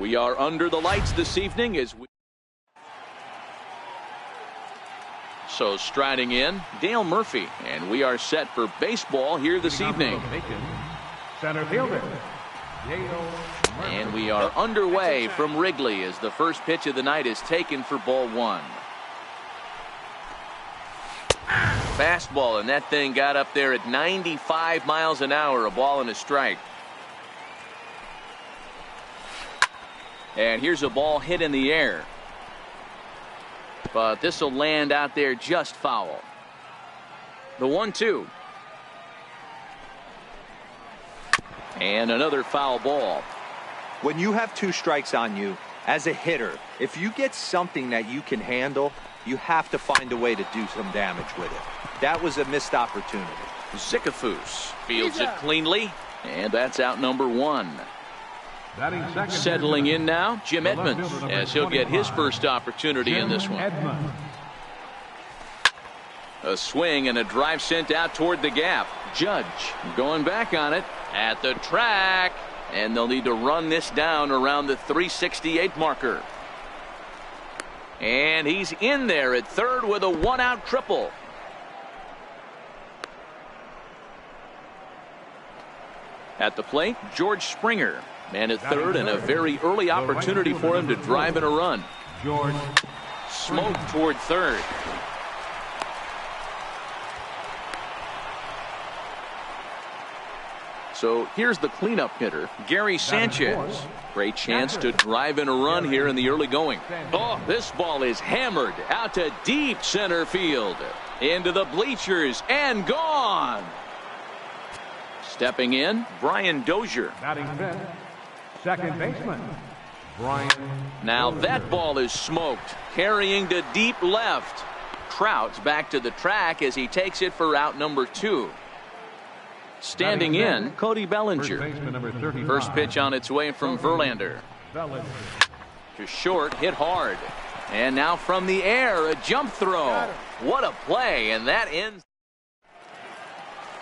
We are under the lights this evening as we. So striding in, Dale Murphy, and we are set for baseball here this evening. Center fielder. And we are underway from Wrigley as the first pitch of the night is taken for ball one. Fastball, and that thing got up there at 95 miles an hour, a ball and a strike. And here's a ball hit in the air. But this will land out there just foul. The 1-2. And another foul ball. When you have two strikes on you, as a hitter, if you get something that you can handle, you have to find a way to do some damage with it. That was a missed opportunity. Zickafoose fields it cleanly, and that's out number one. Settling in now, Jim Edmonds, as he'll get his first opportunity in this one. A swing and a drive sent out toward the gap. Judge going back on it at the track, and they'll need to run this down around the 368 marker. And he's in there at third with a one-out triple. At the plate, George Springer. Man at third, and a very early opportunity for him to drive in a run. George. Smoke toward third. So here's the cleanup hitter, Gary Sanchez. Great chance to drive in a run here in the early going. Oh, this ball is hammered out to deep center field. Into the bleachers and gone. Stepping in, Brian Dozier. Batting fifth, second baseman, Brian. Now that ball is smoked, carrying to deep left. Trout's back to the track as he takes it for out number two. Standing in, Cody Bellinger. First pitch on its way from Verlander. To short, hit hard. And now from the air, a jump throw. What a play, and that ends.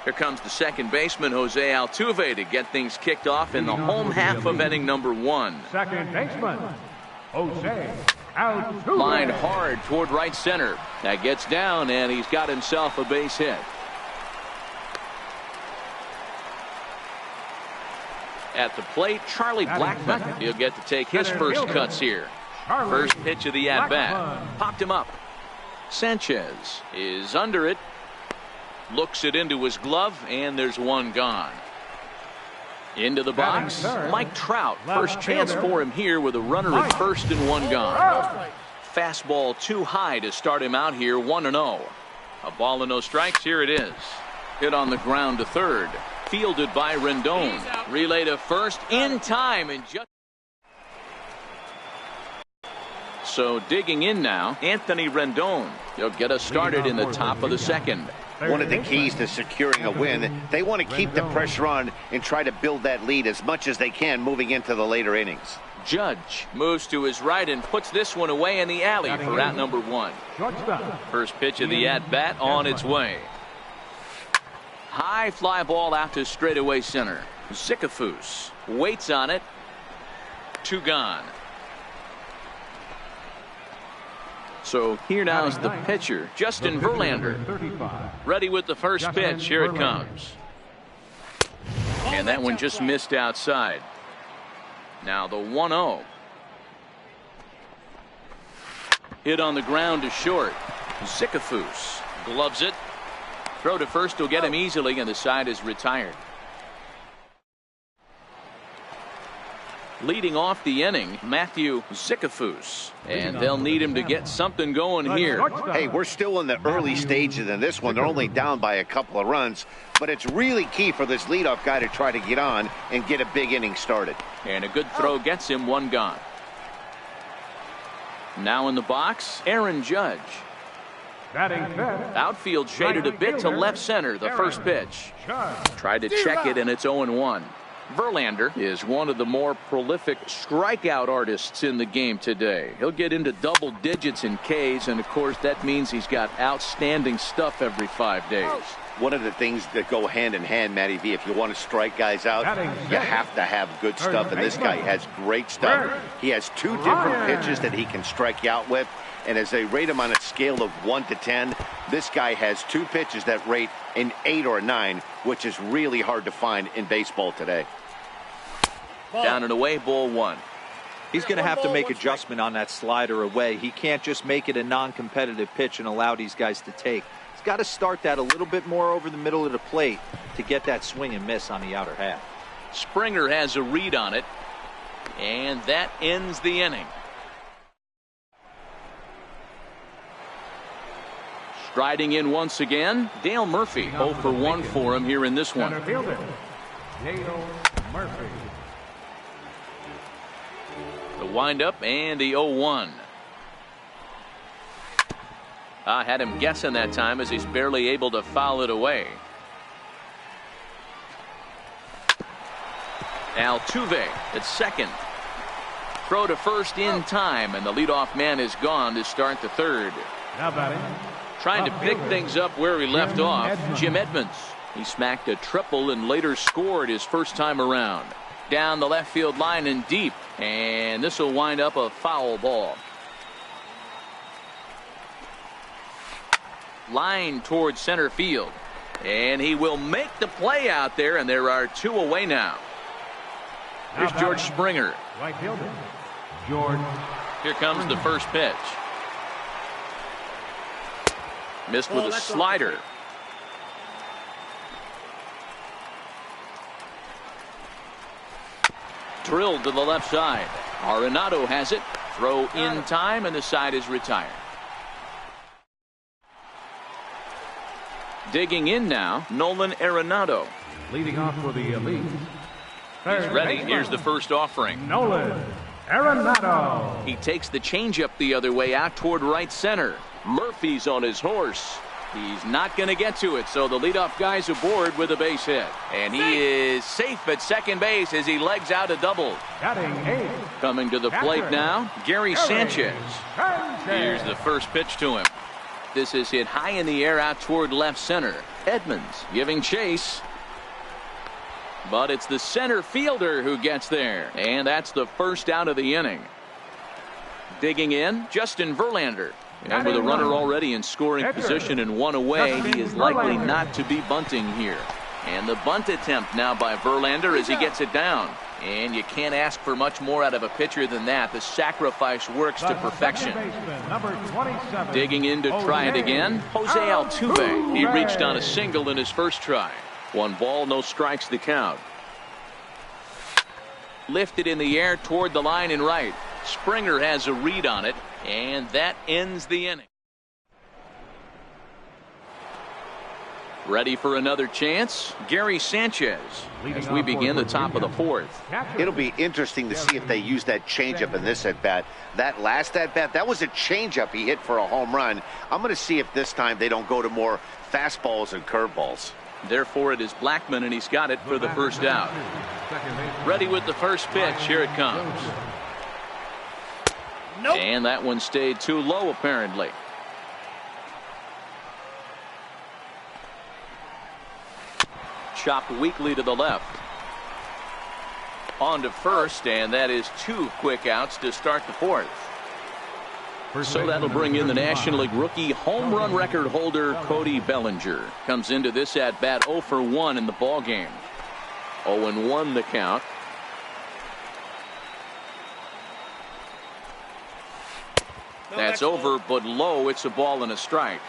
Here comes the second baseman, Jose Altuve, to get things kicked off in the home half of inning number one. Second baseman, Jose Altuve. Lined hard toward right center. That gets down, and he's got himself a base hit. At the plate, Charlie Blackmon. He'll get to take his first cuts here. First pitch of the at-bat. Popped him up. Sanchez is under it. Looks it into his glove, and there's one gone. Into the box, Mike Trout. First chance for him here with a runner at first and one gone. Fastball too high to start him out here, 1-0. A ball and no strikes, here it is. Hit on the ground to third. Fielded by Rendon. Relay to first in time, and just. So digging in now, Anthony Rendon. He'll get us started in the top of the second. One of the keys to securing a win, they want to keep the pressure on and try to build that lead as much as they can moving into the later innings. Judge moves to his right and puts this one away in the alley for out number one. First pitch of the at-bat on its way. High fly ball out to straightaway center. Zickafoose waits on it. Two gone. So here now is the pitcher, Justin Verlander. Ready with the first pitch. Here it comes. And that one just missed outside. Now the 1-0. Hit on the ground to short. Zickafoose gloves it. Throw to first will get him easily, and the side is retired. Leading off the inning, Matthew Zickafoose, and they'll need him to get something going here. Hey, we're still in the early stages in this one. They're only down by a couple of runs, but it's really key for this leadoff guy to try to get on and get a big inning started. And a good throw gets him one gone. Now in the box, Aaron Judge. Outfield shaded a bit to left center, the first pitch. Tried to check it, and it's 0-1. Verlander is one of the more prolific strikeout artists in the game today. He'll get into double digits in Ks, and of course that means he's got outstanding stuff every 5 days. One of the things that go hand in hand, Matty V, if you want to strike guys out, you have to have good stuff, and this guy has great stuff. He has 2 different pitches that he can strike you out with, and as they rate him on a scale of 1 to 10, this guy has 2 pitches that rate an 8 or a 9, which is really hard to find in baseball today. Down and away, ball 1. He's going to have to make adjustment on that slider away. He can't just make it a non-competitive pitch and allow these guys to take. He's got to start that a little bit more over the middle of the plate to get that swing and miss on the outer half. Springer has a read on it, and that ends the inning. Striding in once again, Dale Murphy. 0 for 1 for him here in this one. Center fielder, Dale Murphy. The windup and the 0-1. I had him guessing that time as he's barely able to foul it away. Altuve at second. Throw to first in time, and the leadoff man is gone to start the third. Now batting. Trying to pick things up where he left off, Jim Edmonds. He smacked a triple and later scored his first time around. Down the left field line and deep, and this will wind up a foul ball. Line towards center field, and he will make the play out there, and there are 2 away now. Here's George Springer. Right fielder, George. Here comes the first pitch. Missed with a slider. Drilled to the left side. Arenado has it. Throw in time, and the side is retired. Digging in now, Nolan Arenado. Leading off for the Elite. He's ready. Here's the first offering. Nolan Arenado. He takes the changeup the other way out toward right center. Murphy's on his horse. He's not going to get to it, so the leadoff guy's aboard with a base hit. And he is safe at second base as he legs out a double. Batting 8. Coming to the plate now, Gary Sanchez. Here's the first pitch to him. This is hit high in the air out toward left center. Edmonds giving chase. But it's the center fielder who gets there. And that's the first out of the inning. Digging in, Justin Verlander. And with a runner already in scoring position and 1 away, he is likely not to be bunting here. And the bunt attempt now by Verlander as he gets it down. And you can't ask for much more out of a pitcher than that. The sacrifice works to perfection. Digging in to try it again, Jose Altuve. He reached on a single in his first try. 1 ball, no strikes the count. Lifted in the air toward the line and right. Springer has a read on it, and that ends the inning. Ready for another chance, Gary Sanchez, as we begin the top of the 4th. It'll be interesting to see if they use that changeup in this at-bat. That last at-bat, that was a changeup he hit for a home run. I'm going to see if this time they don't go to more fastballs and curveballs. Therefore, it is Blackmon, and he's got it for the first out. Ready with the first pitch. Here it comes. Nope. And that one stayed too low, apparently. Chopped weakly to the left. On to first, and that is 2 quick outs to start the 4th. So that'll bring in the National League rookie home run record holder Cody Bellinger. Comes into this at bat 0 for 1 in the ball game. 0-1 the count. That's over, but low. It's a ball and a strike.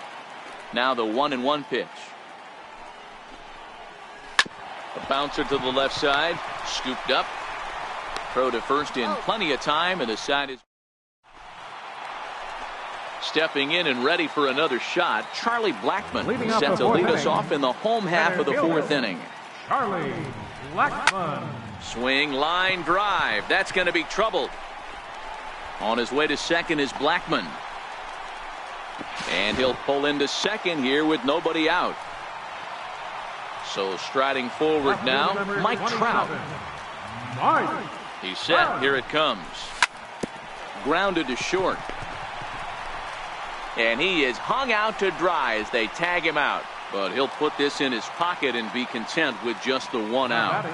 Now the 1-1 pitch. A bouncer to the left side, scooped up. Throw to first in plenty of time, and the side is stepping in and ready for another shot. Charlie Blackmon set to lead us off in the home half of the 4th inning. Charlie Blackmon. Swing, line drive. That's going to be troubled. On his way to second is Blackmon. And he'll pull into second here with nobody out. So striding forward now, Mike Trout. Mike. He's set. Here it comes. Grounded to short. And he is hung out to dry as they tag him out. But he'll put this in his pocket and be content with just the one out.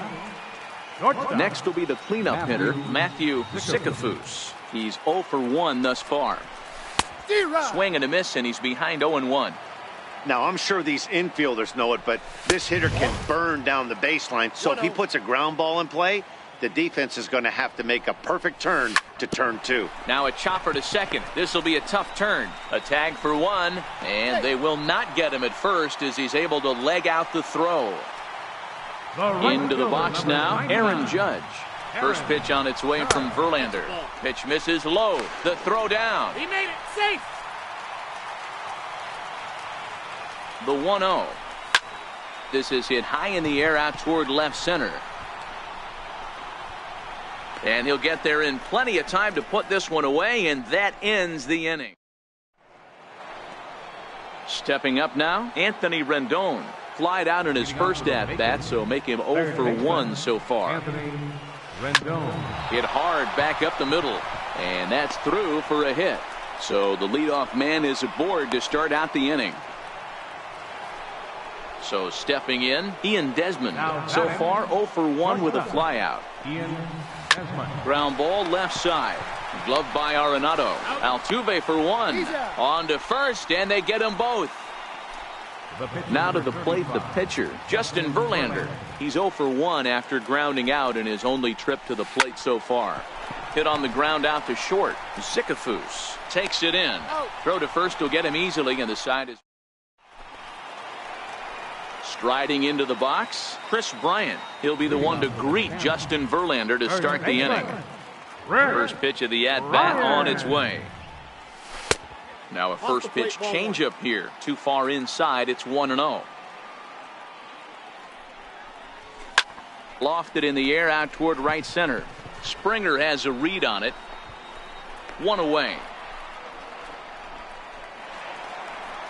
Next will be the cleanup hitter, Matthew Sikafus. He's 0 for 1 thus far. Swing and a miss, and he's behind 0-1. Now, I'm sure these infielders know it, but this hitter can burn down the baseline. So if he puts a ground ball in play, the defense is going to have to make a perfect turn to turn 2. Now a chopper to second. This will be a tough turn. A tag for 1, and they will not get him at first as he's able to leg out the throw. Into the box now, Aaron Judge. First pitch on its way from Verlander. Pitch misses low. The throw down. He made it safe. The 1-0. This is hit high in the air out toward left center. And he'll get there in plenty of time to put this one away, and that ends the inning. Stepping up now, Anthony Rendon. Flied out in his first at-bat, so make him 0 for 1 so far. Anthony Rendon. Hit hard back up the middle, and that's through for a hit. So the leadoff man is aboard to start out the inning. So stepping in, Ian Desmond. So far 0 for 1 with a flyout. Ian Desmond. Ground ball left side. Gloved by Arenado. Altuve for 1. On to first, and they get them both. Now to the plate, the pitcher, Justin Verlander. He's 0 for 1 after grounding out in his only trip to the plate so far. Hit on the ground out to short. Sikafus takes it in. Throw to first will get him easily, and the side is striding into the box. Chris Bryant. He'll be the one to greet Justin Verlander to start the inning. First pitch of the at-bat on its way. Now a first pitch changeup here. Too far inside. It's 1-0. Lofted in the air out toward right center. Springer has a read on it. 1 away.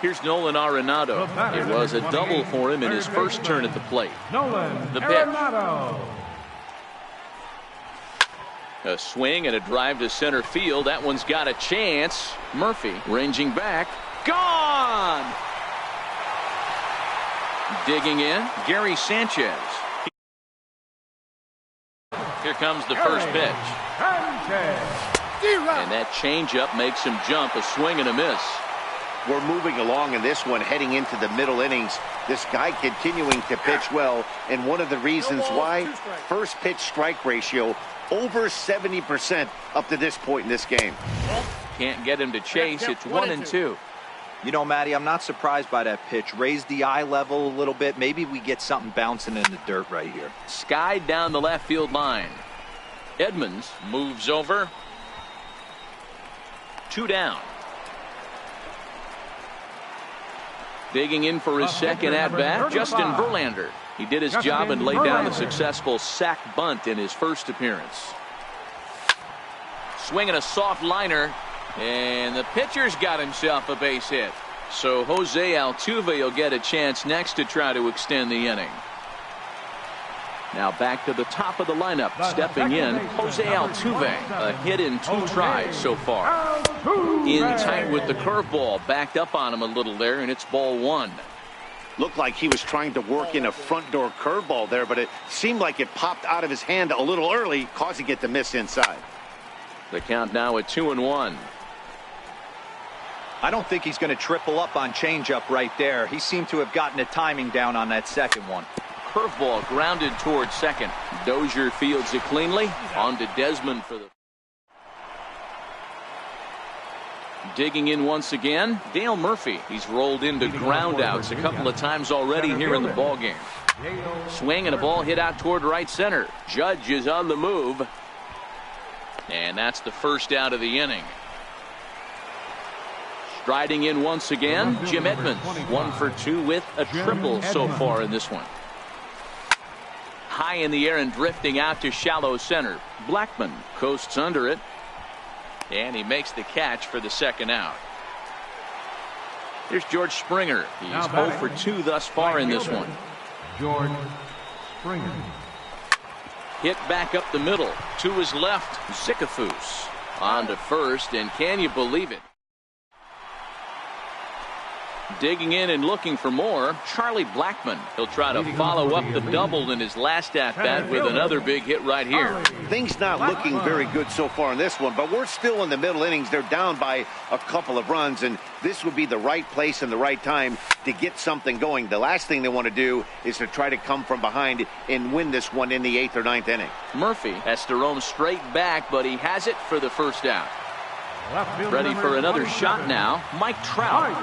Here's Nolan Arenado. It was a double for him in his first turn at the plate. The pitch. A swing and a drive to center field. That one's got a chance. Murphy ranging back. Gone! Digging in, Gary Sanchez. Here comes the first pitch. And that changeup makes him jump. A swing and a miss. We're moving along in this one, heading into the middle innings. This guy continuing to pitch well, and one of the reasons why, first pitch strike ratio over 70% up to this point in this game. Can't get him to chase. It's 1-2. You know, Matty, I'm not surprised by that pitch. Raise the eye level a little bit. Maybe we get something bouncing in the dirt right here. Skied down the left field line. Edmonds moves over. 2 down. Digging in for his second at-bat, Justin Verlander. He did his job and laid down a successful sac bunt in his first appearance. Swinging a soft liner, and the pitcher's got himself a base hit. So Jose Altuve will get a chance next to try to extend the inning. Now back to the top of the lineup. Stepping in, Jose Altuve. A hit in 2 tries so far. In tight with the curveball. Backed up on him a little there, and it's ball 1. Looked like he was trying to work in a front door curveball there, but it seemed like it popped out of his hand a little early, causing it to miss inside. The count now at 2-1. I don't think he's going to triple up on changeup right there. He seemed to have gotten the timing down on that second one. Curveball grounded towards second. Dozier fields it cleanly. On to Desmond for the. Digging in once again, Dale Murphy. He's rolled into groundouts a couple of times already here in the ballgame. Swing and a ball hit out toward right center. Judge is on the move. And that's the first out of the inning. Striding in once again, Jim Edmonds. 1 for 2 with a triple so far in this one. High in the air and drifting out to shallow center. Blackman coasts under it. And he makes the catch for the second out. Here's George Springer. He's 0 for 2 thus far in this one. George Springer. Hit back up the middle. To his left, Zickafoos. On to first, and can you believe it? Digging in and looking for more, Charlie Blackmon. He'll try to follow up the double in his last at-bat with another big hit right here. Things not looking very good so far in this one, but we're still in the middle innings. They're down by a couple of runs, and this would be the right place and the right time to get something going. The last thing they want to do is to try to come from behind and win this one in the 8th or 9th inning. Murphy has to roam straight back, but he has it for the first out. Ready for another shot now, Mike Trout.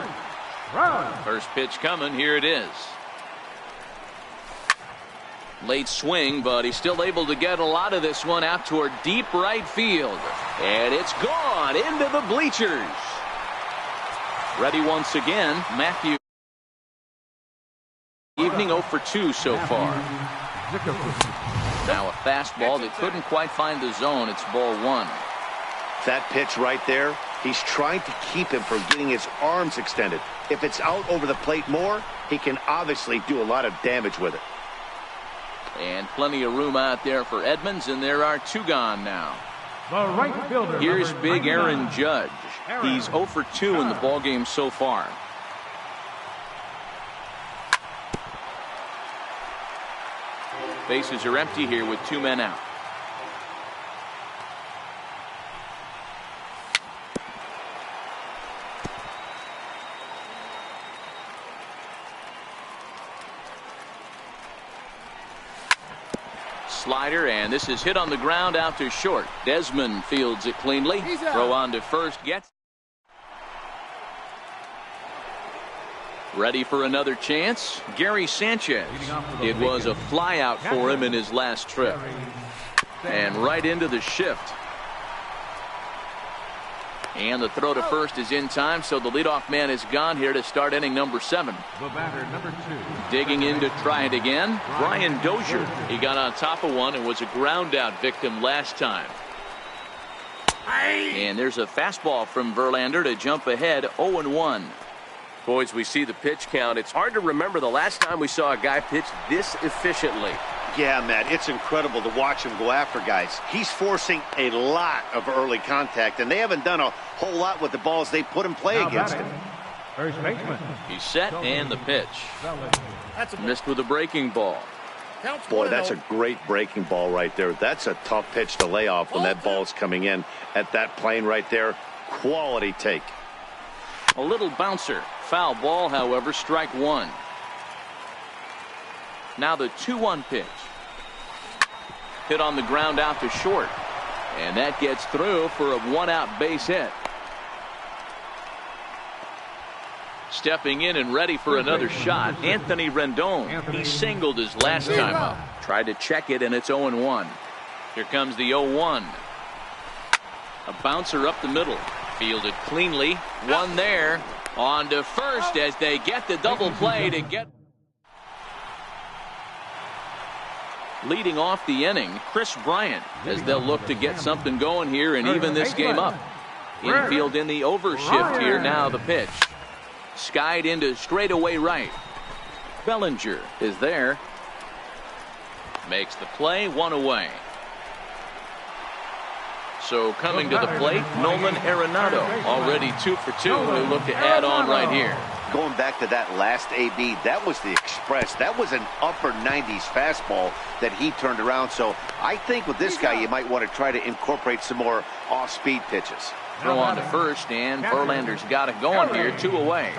First pitch coming. Here it is. Late swing, but he's still able to get a lot of this one out toward deep right field. And it's gone into the bleachers. Ready once again, Matthew. Evening 0 for 2 so far. Now a fastball that couldn't quite find the zone. It's ball 1. That pitch right there, he's trying to keep him from getting his arms extended. If it's out over the plate more, he can obviously do a lot of damage with it. And plenty of room out there for Edmonds, and there are 2 gone now. The right fielder. Here's big Aaron Judge. He's 0 for 2 in the ballgame so far. Bases are empty here with 2 men out. Slider, and this is hit on the ground out to short. Desmond fields it cleanly. Throw on to first, gets. Ready for another chance. Gary Sanchez. It was a fly out for him in his last trip. And right into the shift. And the throw to first is in time, so the leadoff man is gone here to start inning number 7. The batter, number 2. Digging in to try it again, Brian Dozier. He got on top of one and was a ground out victim last time. And there's a fastball from Verlander to jump ahead 0-1. Boys, we see the pitch count. It's hard to remember the last time we saw a guy pitch this efficiently. Yeah, Matt, it's incredible to watch him go after guys. He's forcing a lot of early contact, and they haven't done a whole lot with the balls they put in play against him. First baseman. He's set, and the pitch. Missed with a breaking ball. Boy, that's a great breaking ball right there. That's a tough pitch to lay off when that ball's coming in at that plane right there. Quality take. A little bouncer. Foul ball, however, strike 1. Now the 2-1 pitch. Hit on the ground out to short. And that gets through for a 1-out base hit. Stepping in and ready for another shot, Anthony Rendon. He singled his last time up. Tried to check it, and it's 0-1. Here comes the 0-1. A bouncer up the middle. Fielded cleanly. One there. On to first as they get the double play to get. Leading off the inning, Chris Bryant, as they'll look to get something going here and even this game up. Infield in the overshift here. Now the pitch. Skied into straightaway right. Bellinger is there. Makes the play, 1 away. So coming to the plate, Nolan Arenado, already 2 for 2. They look to add on right here. Going back to that last AB, that was the express. That was an upper 90s fastball that he turned around. So I think with this guy, you might want to try to incorporate some more off-speed pitches. Throw on to first, and Verlander's got it going here, 2 away.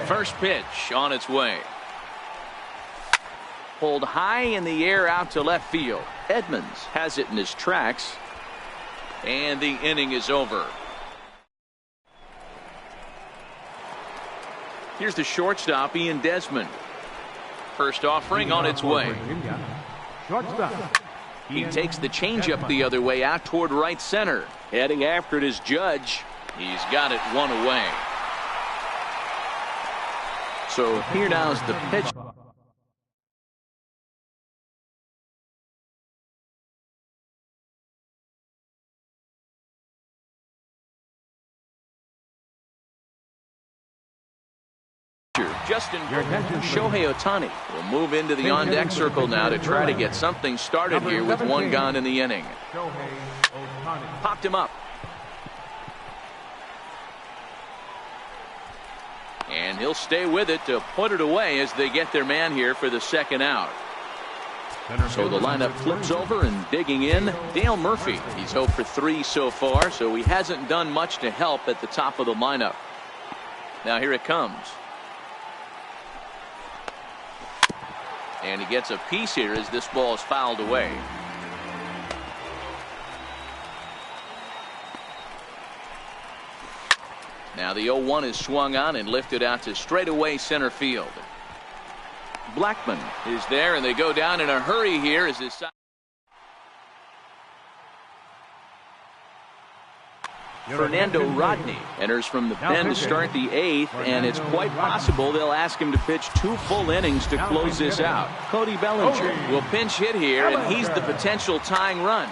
First pitch on its way. Pulled high in the air out to left field. Edmonds has it in his tracks. And the inning is over. Here's the shortstop, Ian Desmond. First offering on its way. He takes the changeup the other way out toward right center. Heading after it is Judge. He's got it 1 away. So here now is the pitch. Justin Shohei Ohtani will move into the on-deck circle now to try to get something started here with one gone in the inning. Popped him up. And he'll stay with it to put it away as they get their man here for the second out. So the lineup flips over, and digging in, Dale Murphy. He's 0 for 3 so far, so he hasn't done much to help at the top of the lineup. Now here it comes. And he gets a piece here as this ball is fouled away. Now the 0-1 is swung on and lifted out to straightaway center field. Blackman is there, and they go down in a hurry here as his side. Fernando Rodney enters from the pen to start the 8th, and it's quite possible they'll ask him to pitch 2 full innings to close this out. Cody Bellinger will pinch hit here, and he's the potential tying run.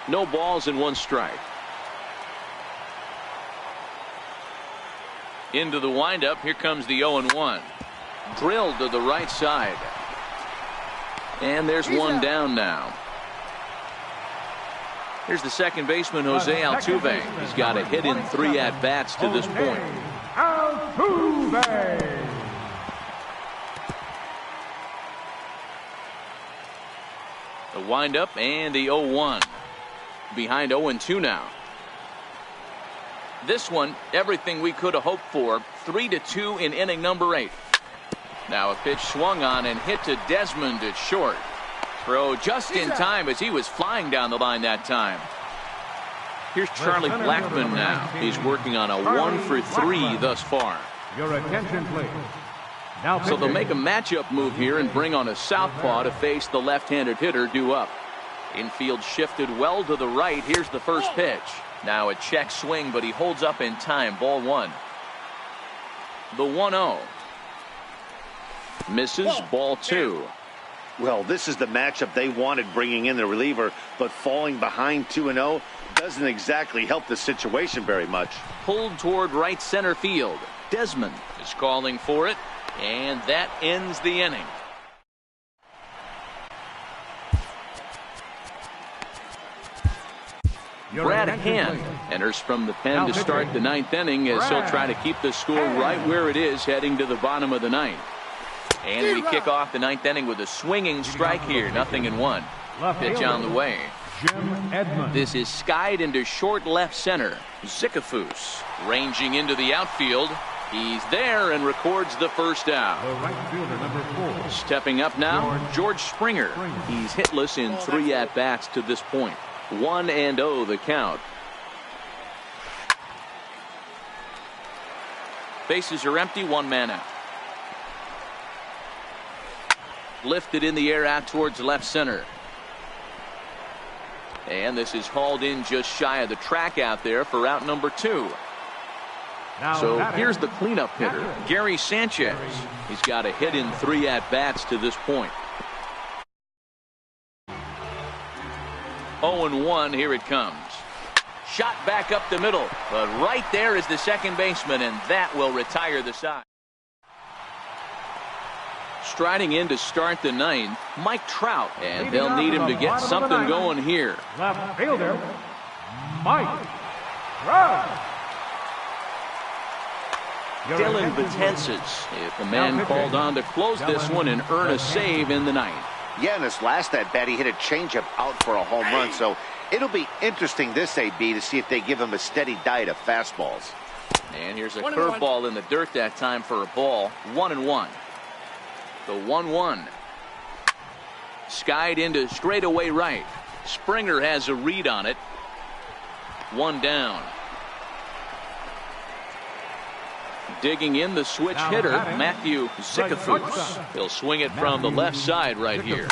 No balls and 1 strike. Into the windup. Here comes the 0-1. Drilled to the right side. And there's one down now. Here's the second baseman, Jose Altuve. He's got a hit in 3 at-bats to this point. Altuve. The windup and the 0-1. Behind 0-2 now. This one, everything we could have hoped for. 3-2 in inning number 8. Now a pitch swung on and hit to Desmond at short. Throw just in time as he was flying down the line that time. Here's Charlie Blackman now. He's working on a 1 for 3 thus far. Your attention, please. So they'll make a matchup move here and bring on a southpaw to face the left-handed hitter due up. Infield shifted well to the right. Here's the first pitch. Now a check swing, but he holds up in time. Ball 1. The 1-0. Misses. Ball 2. Well, this is the matchup they wanted, bringing in the reliever, but falling behind 2-0 doesn't exactly help the situation very much. Pulled toward right center field. Desmond is calling for it, and that ends the inning. Brad Hand enters from the pen to start the 9th inning as he'll try to keep the score right where it is heading to the bottom of the 9th. And we kick off the 9th inning with a swinging strike here. 0-1. Pitch on the way. This is skied into short left center. Zickafoose ranging into the outfield. He's there and records the first out. The right fielder, number 4. Stepping up now, George Springer. He's hitless in 3 at-bats to this point. 1-0 the count. Bases are empty. 1 man out. Lifted in the air out towards left center. And this is hauled in just shy of the track out there for out number 2. So here's the cleanup hitter, Gary Sanchez. He's got a hit in 3 at-bats to this point. 0-1, here it comes. Shot back up the middle, but right there is the second baseman, and that will retire the side. Striding in to start the 9th, Mike Trout, and they'll need him to get something going here. Left fielder, Mike Trout. Dylan Betances, if the man called on to close this one and earn a save in the 9th. Yeah, in this last at-bat, he hit a changeup out for a home run, so it'll be interesting this AB to see if they give him a steady diet of fastballs. And here's a curveball in the dirt that time for a ball. 1-1. The 1-1. Skied into straightaway right. Springer has a read on it. 1 down. Digging in the switch hitter, Matthew Zickafoose. He'll swing it from the left side right here.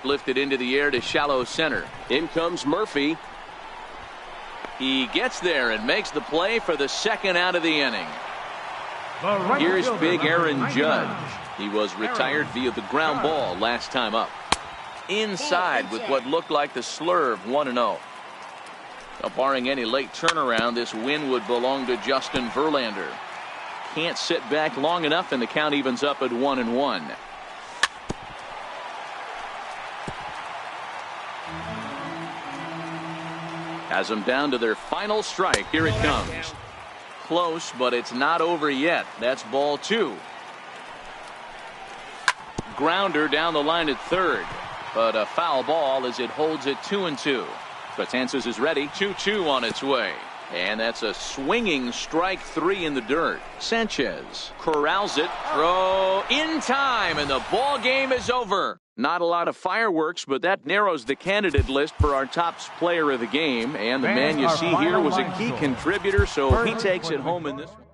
Lifted into the air to shallow center. In comes Murphy. He gets there and makes the play for the second out of the inning. Here's big Aaron Judge. He was retired via the ground ball last time up. Inside with what looked like the slurve. 1-0. Barring any late turnaround, this win would belong to Justin Verlander. Can't sit back long enough, and the count evens up at 1-1. Has them down to their final strike. Here it comes. Close, but it's not over yet. That's ball 2. Grounder down the line at third, but a foul ball as it holds it 2-2. Betances is ready. 2-2 on its way. And that's a swinging strike 3 in the dirt. Sanchez corrals it. Throw in time, and the ball game is over. Not a lot of fireworks, but that narrows the candidate list for our top player of the game. And the man you see here was a key contributor, so he takes it home in this one.